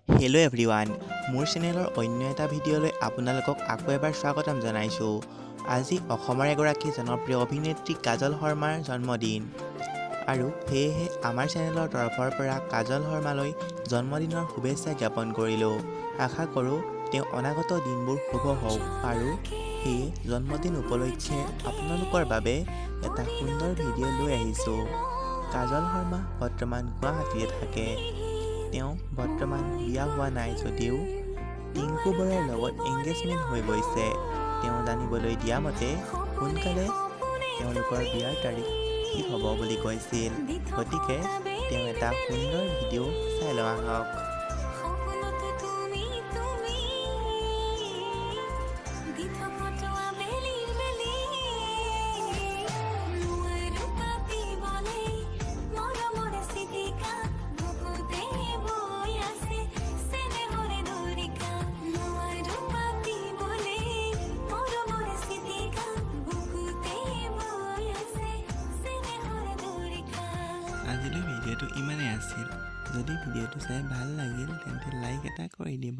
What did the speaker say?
Hello' everyone, মোৰ চেনেলৰ অন্য এটা ভিডিঅ'লৈ আপোনালোকক আকৌ এবাৰ স্বাগতম জনাইছোঁ। আজি অসমৰ এগৰাকী জনপ্ৰিয় অভিনেত্ৰী কাজল শৰ্মাৰ জন্মদিন আৰু সেয়েহে আমাৰ চেনেলৰ তৰফৰ পৰা কাজল শৰ্মালৈ জন্মদিনৰ শুভেচ্ছা জ্ঞাপন কৰিলোঁ। আশা কৰোঁ তেওঁ অনাগত দিনবোৰ শুভ হওক আৰু সেয়ে জন্মদিন উপলক্ষে আপোনালোকৰ বাবে এটা সুন্দৰ ভিডিঅ' লৈ আহিছোঁ। কাজল শৰ্মা বৰ্তমান গুৱাহাটীতে থাকে। তেওঁ বৰ্তমান বিয়া হোৱা নাই যদিও টিংকু বৰাৰ লগত এংগেজমেণ্ট হৈ গৈছে। তেওঁ জানিবলৈ দিয়া মতে সোনকালে তেওঁলোকৰ বিয়াৰ তাৰিখ ঠিক হ'ব বুলি কৈছিল। গতিকে তেওঁ এটা সুন্দৰ ভিডিঅ' চাই লওঁ আহক। আজিলৈ ভিডিঅ'টো ইমানেই আছিল। যদি ভিডিঅ'টো চাই ভাল লাগিল তেন্তে লাইক এটা কৰি দিব।